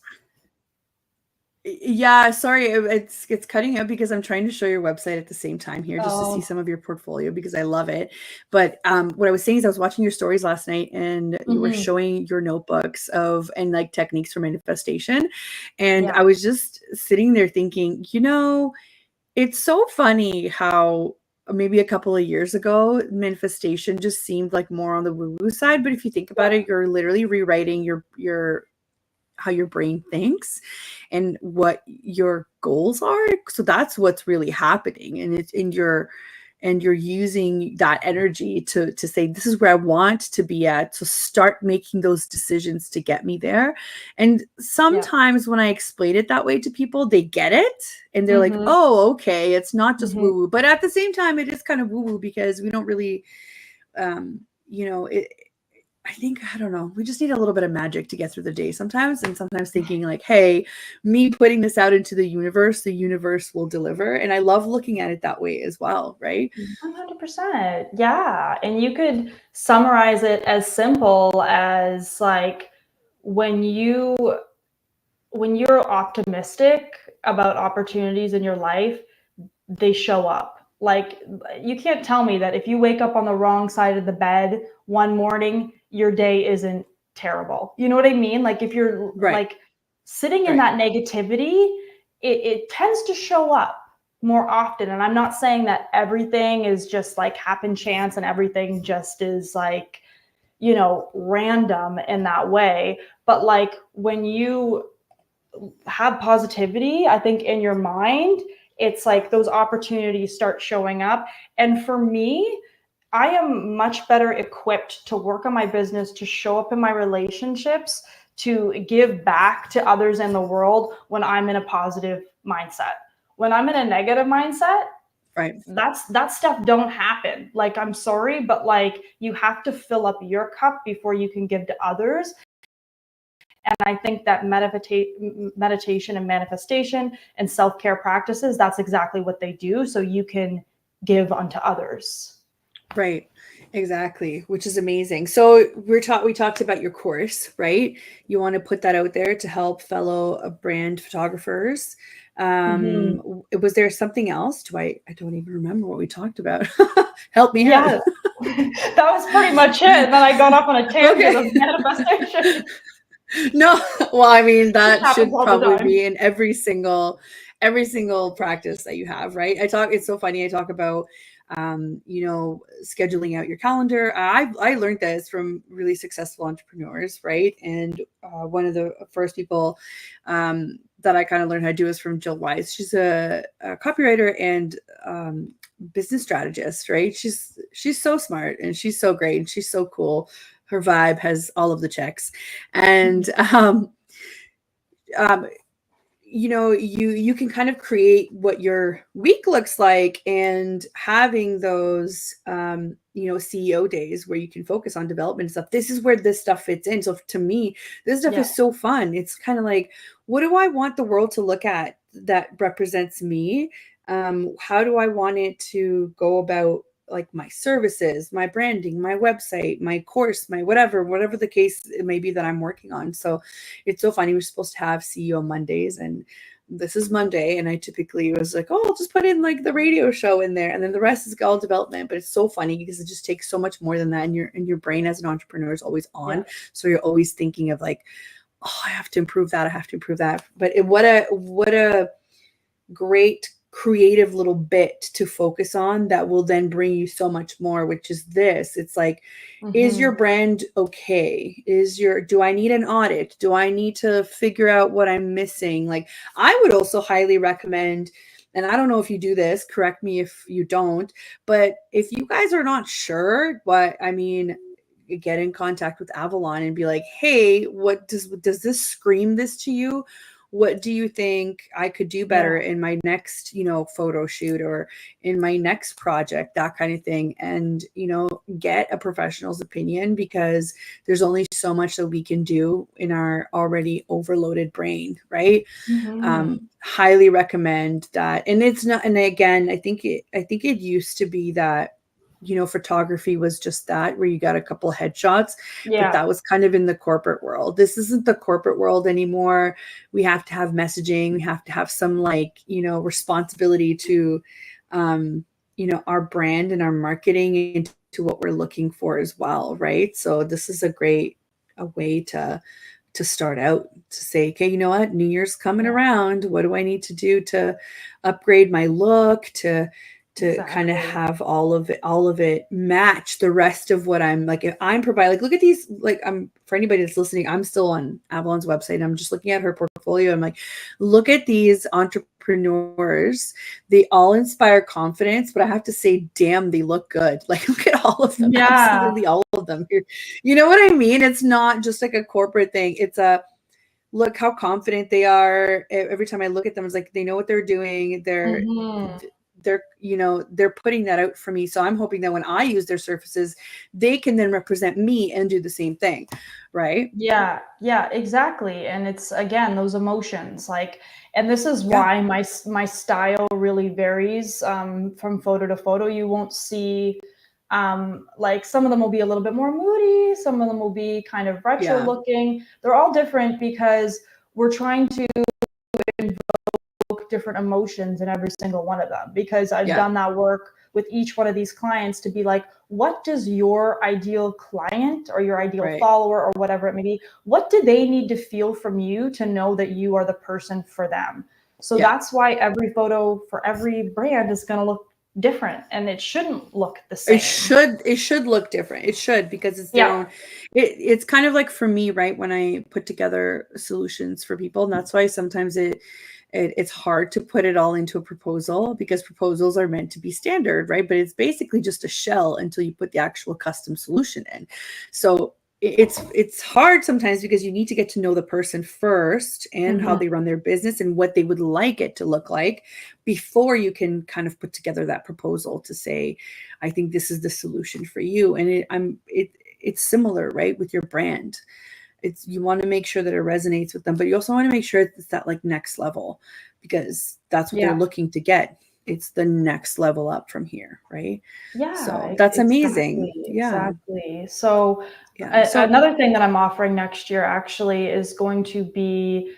Speaker 1: Yeah, sorry, it's cutting out because I'm trying to show your website at the same time here just to see
Speaker 2: Oh,
Speaker 1: some of your portfolio because I love it. But what I was saying is I was watching your stories last night and you were
Speaker 2: mhm.
Speaker 1: showing your notebooks of and like techniques for manifestation. And
Speaker 2: Yeah,
Speaker 1: I was just sitting there thinking, it's so funny how maybe a couple of years ago, manifestation just seemed like more on the woo-woo side. But if you think about
Speaker 2: yeah,
Speaker 1: it, you're literally rewriting your how your brain thinks and what your goals are. So that's what's really happening. And it's in your and you're using that energy to say this is where I want to be at. So start making those decisions to get me there. And
Speaker 2: yeah.
Speaker 1: sometimes when I explain it that way to people, they get it and they're like,
Speaker 2: Mhm,
Speaker 1: oh, okay, it's not just
Speaker 2: mhm.
Speaker 1: woo-woo. But at the same time, it is kind of woo-woo because we don't really it I think, I don't know, we just need a little bit of magic to get through the day sometimes. And sometimes thinking, like, hey, me putting this out into the universe will deliver. And I love looking at it that way as well, right?
Speaker 2: 100%. Yeah. And you could summarize it as simple as like when you when you're optimistic about opportunities in your life, they show up. Like, you can't tell me that if you wake up on the wrong side of the bed one morning, your day isn't terrible. You know what I mean? Like, if you're
Speaker 1: Right,
Speaker 2: like sitting in
Speaker 1: right,
Speaker 2: that negativity, it tends to show up more often. And I'm not saying that everything is just like happen chance and everything just is like, random in that way. But like when you have positivity, I think, in your mind, it's like those opportunities start showing up. And for me, I am much better equipped to work on my business, to show up in my relationships, to give back to others in the world when I'm in a positive mindset. When I'm in a negative mindset,
Speaker 1: right.
Speaker 2: that stuff don't happen. Like, I'm sorry, but like you have to fill up your cup before you can give to others. And I think that meditation and manifestation and self-care practices, that's exactly what they do. So you can give unto others.
Speaker 1: Right. Exactly, which is amazing. So we talked about your course, right? You want to put that out there to help fellow brand photographers.
Speaker 2: Mm-hmm.
Speaker 1: Was there something else? I don't even remember what we talked about. Help me out.
Speaker 2: Yeah, that was pretty much it. And then I got off on a tangent
Speaker 1: Okay.
Speaker 2: of manifestation,
Speaker 1: No, well, I mean,
Speaker 2: which
Speaker 1: that
Speaker 2: happens
Speaker 1: should
Speaker 2: all the
Speaker 1: probably
Speaker 2: time.
Speaker 1: be in every single practice that you have, right? It's so funny. I talk about scheduling out your calendar. I learned this from really successful entrepreneurs, right? And one of the first people that I kind of learned how to do is from Jill Wise. She's a copywriter and business strategist, right? She's so smart and she's so great and she's so cool. Her vibe has all of the checks, and you can kind of create what your week looks like, and having those CEO days where you can focus on development and stuff. This is where this stuff fits in. So to me, this stuff is so fun. It's kind of like, what do I want the world to look at that represents me? How do I want it to go about, like, my services, my branding, my website, my course, my whatever the case it may be that I'm working on. So it's so funny. We're supposed to have CEO Mondays, and this is Monday, and I typically was like, oh, I'll just put in like the radio show in there, and then the rest is all development. But it's so funny because it just takes so much more than that, and your brain as an entrepreneur is always on. So you're always thinking of like, oh, I have to improve that, I have to improve that. But what a great creative little bit to focus on that will then bring you so much more, which is this. It's like, is your brand okay? Do I need an audit? Do I need to figure out what I'm missing? Like, I would also highly recommend, and I don't know if you do this, correct me if you don't, but if you guys are not sure, get in contact with Avalon and be like, hey, what does this scream this to you? What do you think I could do better in my next, photo shoot or in my next project, that kind of thing. And, get a professional's opinion, because there's only so much that we can do in our already overloaded brain, right? Highly recommend that. And it's not, and again, I think it used to be that, photography was just that, where you got a couple headshots, but that was kind of in the corporate world. This isn't the corporate world anymore. We have to have messaging. We have to have some responsibility to, our brand and our marketing and to what we're looking for as well. Right. So this is a way to start out, to say, okay, you know what, New Year's coming around. What do I need to do to upgrade my look, to kind of have all of it match the rest of what I'm like. If I'm providing, like, look at these, like, for anybody that's listening, I'm still on Avalon's website. I'm just looking at her portfolio. I'm like, look at these entrepreneurs. They all inspire confidence, but I have to say, damn, they look good. Like, look at all of them. Absolutely all of them here. You know what I mean? It's not just like a corporate thing. It's look how confident they are. Every time I look at them, it's like, they know what they're doing. They're putting that out for me. So I'm hoping that when I use their services, they can then represent me and do the same thing. Right.
Speaker 2: Yeah, exactly. And it's, again, those emotions, like, and this is why my style really varies from photo to photo. You won't see like, some of them will be a little bit more moody. Some of them will be kind of retro looking. They're all different because we're trying to different emotions in every single one of them, because I've done that work with each one of these clients to be like, what does your ideal client or your ideal follower or whatever it may be, what do they need to feel from you to know that you are the person for them? So that's why every photo for every brand is going to look different, and it shouldn't look the same.
Speaker 1: It should look different. It should, because it's their own. It's kind of like, for me, right, when I put together solutions for people, and that's why sometimes it's hard to put it all into a proposal, because proposals are meant to be standard, right? But it's basically just a shell until you put the actual custom solution in. So it's hard sometimes, because you need to get to know the person first, and how they run their business and what they would like it to look like, before you can kind of put together that proposal to say, I think this is the solution for you. And it's similar, right, with your brand. You want to make sure that it resonates with them, but you also want to make sure it's that, like, next level, because that's what they're looking to get. It's the next level up from here, right? So that's amazing.
Speaker 2: Exactly. So another thing that I'm offering next year actually is going to be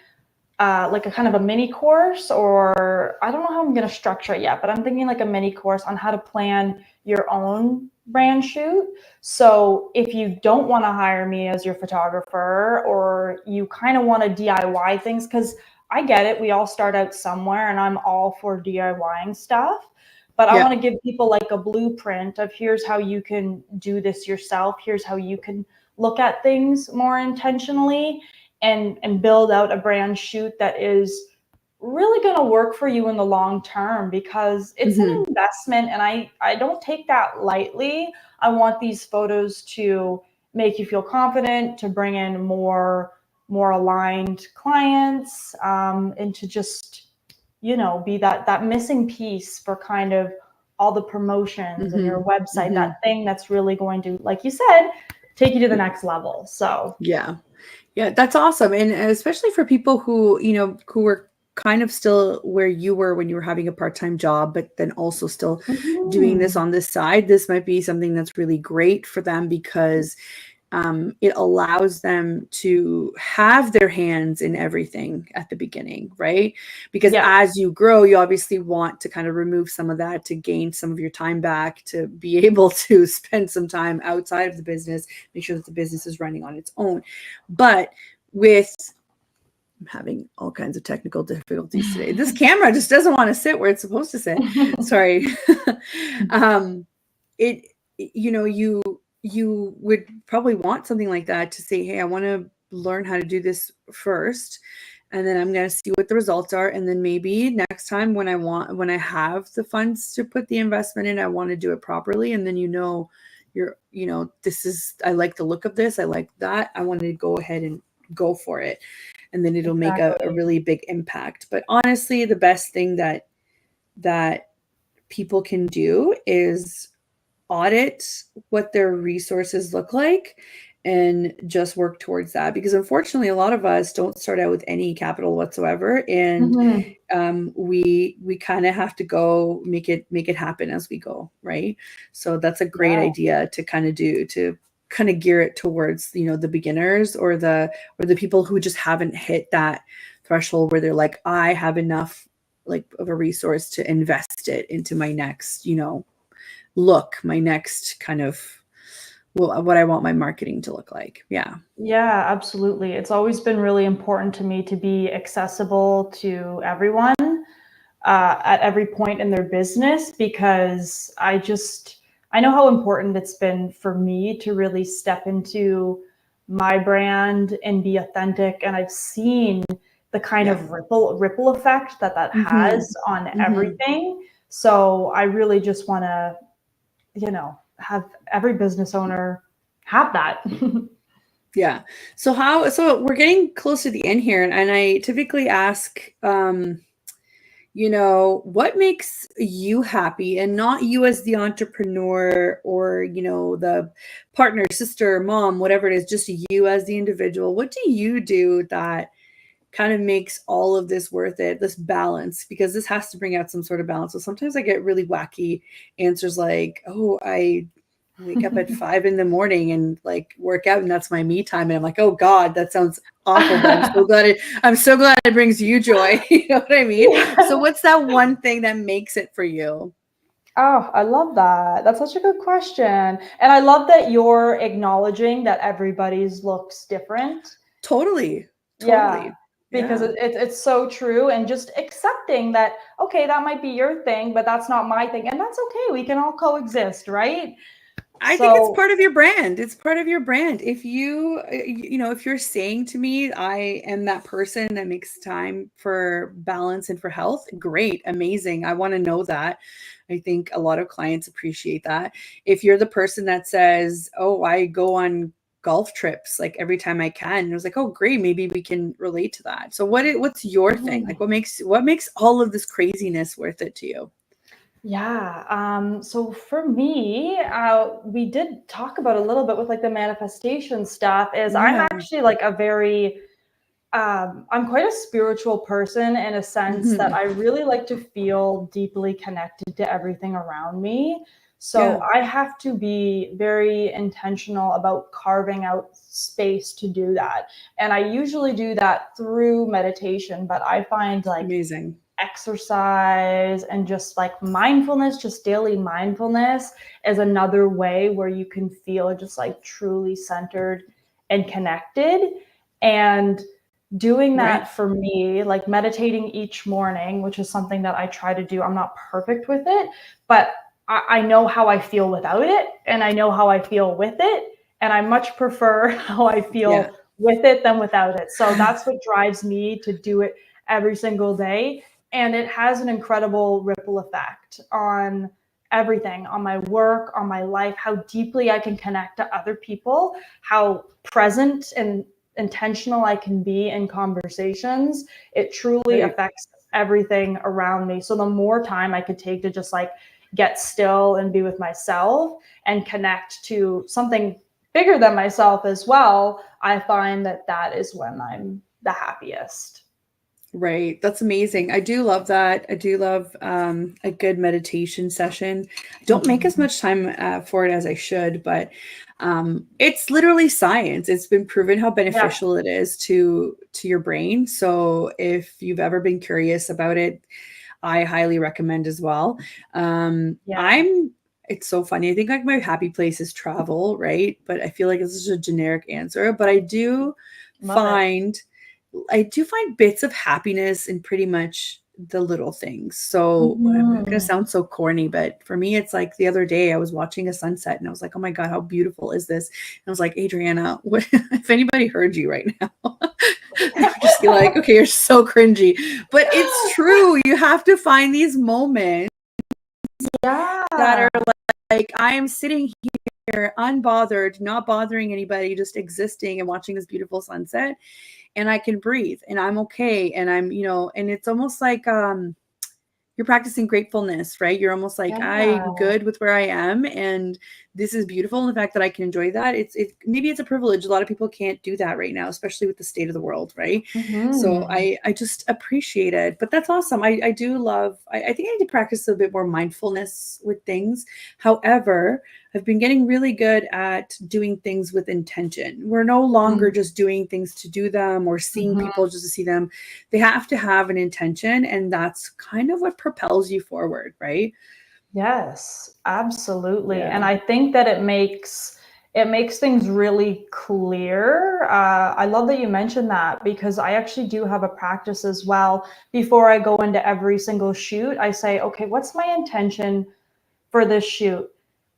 Speaker 2: like a kind of a mini course, or I don't know how I'm going to structure it yet, but I'm thinking like a mini course on how to plan your own brand shoot. So if you don't want to hire me as your photographer, or you kind of want to DIY things, because I get it, we all start out somewhere, and I'm all for DIYing stuff. but I
Speaker 1: Yeah.
Speaker 2: want to give people like a blueprint of here's how you can do this yourself. Here's how you can look at things more intentionally and build out a brand shoot that is really going to work for you in the long term, because it's an investment, and I don't take that lightly. I want these photos to make you feel confident, to bring in more aligned clients, and to just, you know, be that missing piece for kind of all the promotions and your website, that thing that's really going to, like you said, take you to the next level. So
Speaker 1: Yeah. Yeah, that's awesome. And especially for people who, you know, who were kind of still where you were when you were having a part-time job, but then also still doing this on this side, this might be something that's really great for them, because it allows them to have their hands in everything at the beginning, right? Because
Speaker 2: yeah,
Speaker 1: as you grow, you obviously want to kind of remove some of that to gain some of your time back, to be able to spend some time outside of the business, make sure that the business is running on its own. But with I'm having all kinds of technical difficulties today. This camera just doesn't want to sit where it's supposed to sit. Sorry. It, you know, you would probably want something like that to say, hey, I want to learn how to do this first, and then I'm going to see what the results are, and then maybe next time when I have the funds to put the investment in, I want to do it properly. And then, you know, this is, I like the look of this, I like that, I want to go ahead and go for it, and then it'll make a really big impact. But honestly, the best thing that people can do is audit what their resources look like and just work towards that, because unfortunately a lot of us don't start out with any capital whatsoever, and we kind of have to go make it happen as we go, right? So that's a great idea to kind of do, to kind of gear it towards, you know, the beginners or the people who just haven't hit that threshold where they're like, I have enough like of a resource to invest it into my next, you know, my next kind of, well, what I want my marketing to look like. Yeah.
Speaker 2: Yeah, absolutely. It's always been really important to me to be accessible to everyone at every point in their business, because I know how important it's been for me to really step into my brand and be authentic. And I've seen the kind of ripple effect that has on everything. So I really just want to, you know, have every business owner have that.
Speaker 1: Yeah. So we're getting close to the end here, and I typically ask, you know, what makes you happy, and not you as the entrepreneur or, you know, the partner, sister, mom, whatever it is, just you as the individual. What do you do that kind of makes all of this worth it, this balance? Because this has to bring out some sort of balance. So sometimes I get really wacky answers like, oh, I wake up at 5 in the morning and like work out, and that's my me time. And I'm like, oh God, that sounds awful, but I'm so glad it brings you joy. You know what I mean?
Speaker 2: Yeah.
Speaker 1: So what's that one thing that makes it for you?
Speaker 2: Oh, I love that. That's such a good question. And I love that you're acknowledging that everybody's looks different.
Speaker 1: Totally.
Speaker 2: Yeah, because
Speaker 1: Yeah.
Speaker 2: it's so true. And just accepting that, okay, that might be your thing, but that's not my thing. And that's okay. We can all coexist, right?
Speaker 1: I think it's
Speaker 2: So,
Speaker 1: part of your brand. It's part of your brand. If you know, if you're saying to me, I am that person that makes time for balance and for health, great, amazing. I want to know that. I think a lot of clients appreciate that. If you're the person that says, oh, I go on golf trips like every time I can, it was like, oh, great, maybe we can relate to that. So what's your thing? Like what makes all of this craziness worth it to you?
Speaker 2: yeah. So for me, we did talk about a little bit with like the manifestation stuff. Is I'm
Speaker 1: Yeah.
Speaker 2: actually like a very I'm quite a spiritual person, in a sense that I really like to feel deeply connected to everything around me. So
Speaker 1: Yeah.
Speaker 2: I have to be very intentional about carving out space to do that. And I usually do that through meditation, but I find like
Speaker 1: Amazing.
Speaker 2: exercise and just like mindfulness, just daily mindfulness, is another way where you can feel just like truly centered and connected. And doing
Speaker 1: Right.
Speaker 2: that for me, like meditating each morning, which is something that I try to do. I'm not perfect with it, but I know how I feel without it, and I know how I feel with it. And I much prefer how I
Speaker 1: Yeah.
Speaker 2: feel with it than without it. So that's what drives me to do it every single day. And it has an incredible ripple effect on everything, on my work, on my life, how deeply I can connect to other people, how present and intentional I can be in conversations. It truly
Speaker 1: Right.
Speaker 2: affects everything around me. So the more time I could take to just like get still and be with myself and connect to something bigger than myself as well, I find that that is when I'm the happiest.
Speaker 1: Right. That's amazing. I do love that. I do love a good meditation session. I don't make as
Speaker 2: Mhm.
Speaker 1: much time for it as I should, but it's literally science. It's been proven how
Speaker 2: Yeah.
Speaker 1: beneficial it is to your brain. So if you've ever been curious about it, I highly recommend as well.
Speaker 2: Yeah.
Speaker 1: It's so funny. I think like my happy place is travel, right? But I feel like this is a generic answer, but
Speaker 2: Love it.
Speaker 1: find I do find bits of happiness in pretty much the little things. So I'm gonna
Speaker 2: Mhm.
Speaker 1: sound so corny, but for me, it's like the other day I was watching a sunset and I was like, oh my God, how beautiful is this? And I was like, Adriana, what if anybody heard you right now? They would just be like, okay, you're so cringy. But it's true. You have to find these moments that
Speaker 2: Yeah.
Speaker 1: are like, I am sitting here unbothered, not bothering anybody, just existing and watching this beautiful sunset, and I can breathe and I'm okay. And and it's almost like you're practicing gratefulness, right? You're almost like,
Speaker 2: Yeah.
Speaker 1: I'm good with where I am, and this is beautiful. And the fact that I can enjoy that, maybe it's a privilege. A lot of people can't do that right now, especially with the state of the world, right? So
Speaker 2: Mhm.
Speaker 1: I just appreciate it. But that's awesome. I do love, I think I need to practice a bit more mindfulness with things. However, I've been getting really good at doing things with intention. We're no longer
Speaker 2: Mm.
Speaker 1: just doing things to do them or seeing
Speaker 2: Mhm.
Speaker 1: people just to see them. They have to have an intention, and that's kind of what propels you forward, right?
Speaker 2: Yes, absolutely.
Speaker 1: Yeah.
Speaker 2: And I think that it makes things really clear. I love that you mentioned that because I actually do have a practice as well. Before I go into every single shoot, I say, okay, what's my intention for this shoot?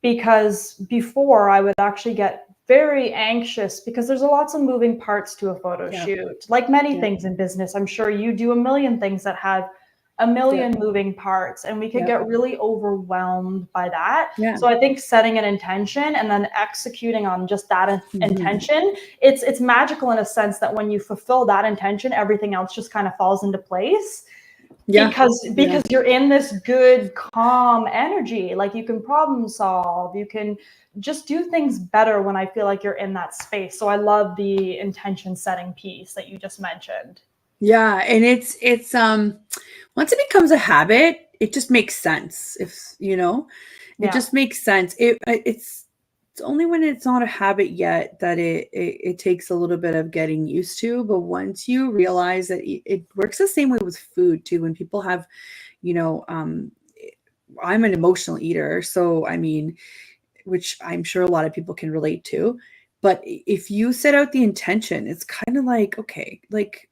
Speaker 2: Because before I would actually get very anxious because there's lots of moving parts to a photo
Speaker 1: Yeah.
Speaker 2: shoot. Like many
Speaker 1: Yeah.
Speaker 2: things in business, I'm sure you do a million things that have a
Speaker 1: Yeah.
Speaker 2: million moving parts, and we could
Speaker 1: Yeah.
Speaker 2: get really overwhelmed by that.
Speaker 1: Yeah.
Speaker 2: So I think setting an intention and then executing on just that
Speaker 1: Mhm.
Speaker 2: intention, it's magical in a sense that when you fulfill that intention, everything else just kind of falls into place
Speaker 1: Yeah.
Speaker 2: because
Speaker 1: Yeah.
Speaker 2: you're in this good calm energy, like you can problem solve, you can just do things better when I feel like you're in that space. So I love the intention setting piece that you just mentioned.
Speaker 1: Yeah. And it's once it becomes a habit, it just makes sense. It
Speaker 2: Yeah.
Speaker 1: just makes sense. It's only when it's not a habit yet that it takes a little bit of getting used to. But once you realize that it works the same way with food too. When people have, you know, I'm an emotional eater, so I mean, which I'm sure a lot of people can relate to. But if you set out the intention, it's kind of like, okay, like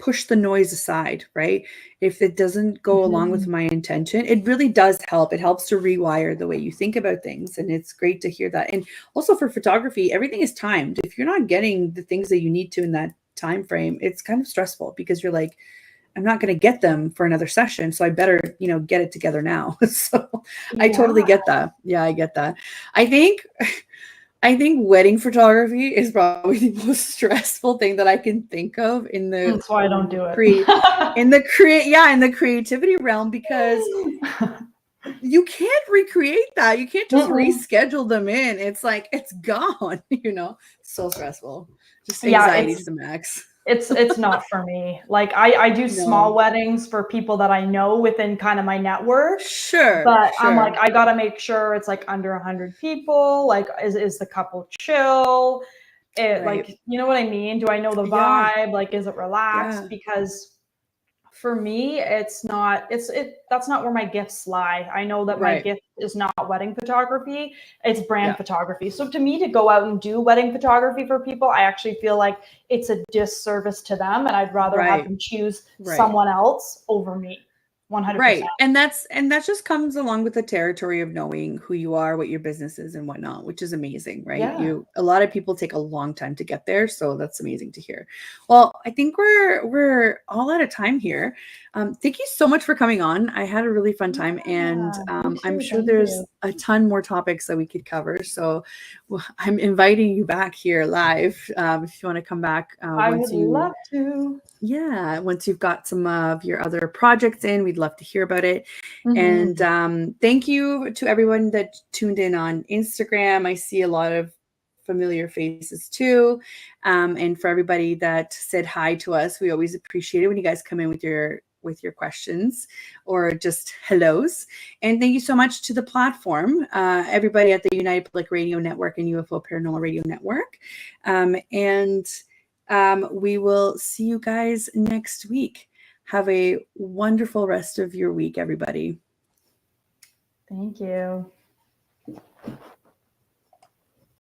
Speaker 1: push the noise aside, right? If it doesn't go along with
Speaker 2: Mhm.
Speaker 1: my intention, it really does help. It helps to rewire the way you think about things. And it's great to hear that. And also for photography, everything is timed. If you're not getting the things that you need to in that time frame, it's kind of stressful because you're like, I'm not going to get them for another session. So I better, get it together now. So I
Speaker 2: Yeah,
Speaker 1: totally get that. Yeah, I get that. I think I think wedding photography is probably the most stressful thing that I can think of in the
Speaker 2: that's why I don't do it.
Speaker 1: in the creativity realm, because you can't recreate that. You can't just
Speaker 2: Mm-mm.
Speaker 1: reschedule them in. It's like it's gone, So stressful. Just
Speaker 2: Yeah,
Speaker 1: anxiety to
Speaker 2: it's
Speaker 1: the max.
Speaker 2: it's not for me. Like I do small
Speaker 1: No.
Speaker 2: weddings for people that I know within kind of my network,
Speaker 1: Sure,
Speaker 2: but I'm like
Speaker 1: sure.
Speaker 2: I gotta make sure it's like under 100 people. Like is the couple chill? It
Speaker 1: Right.
Speaker 2: like you know what I mean? Do I know the
Speaker 1: Yeah.
Speaker 2: vibe? Like is it relaxed?
Speaker 1: Yeah.
Speaker 2: Because for me, that's not where my gifts lie. I know that my
Speaker 1: Right.
Speaker 2: gift is not wedding photography, it's brand
Speaker 1: Yeah.
Speaker 2: photography. So to me, to go out and do wedding photography for people, I actually feel like it's a disservice to them, and I'd rather have
Speaker 1: Right.
Speaker 2: them choose
Speaker 1: Right.
Speaker 2: someone else over me. 100%.
Speaker 1: Right. And that just comes along with the territory of knowing who you are, what your business is and whatnot, which is amazing, right?
Speaker 2: Yeah.
Speaker 1: A lot of people take a long time to get there. So that's amazing to hear. Well, I think we're all out of time here. Thank you so much for coming on. I had a really fun time, and
Speaker 2: Me
Speaker 1: I'm
Speaker 2: too.
Speaker 1: sure
Speaker 2: Thank
Speaker 1: there's
Speaker 2: you.
Speaker 1: a ton more topics that we could cover. So I'm inviting you back here live if you want to come back
Speaker 2: I would love to.
Speaker 1: yeah, once you've got some of your other projects in, we'd love to hear about it.
Speaker 2: Mhm.
Speaker 1: And thank you to everyone that tuned in on Instagram. I see a lot of familiar faces too. And for everybody that said hi to us, we always appreciate it when you guys come in with your questions or just hellos. And thank you so much to the platform, everybody at the United Public Radio Network and UFO Paranormal Radio Network. We will see you guys next week. Have a wonderful rest of your week, everybody.
Speaker 2: Thank you.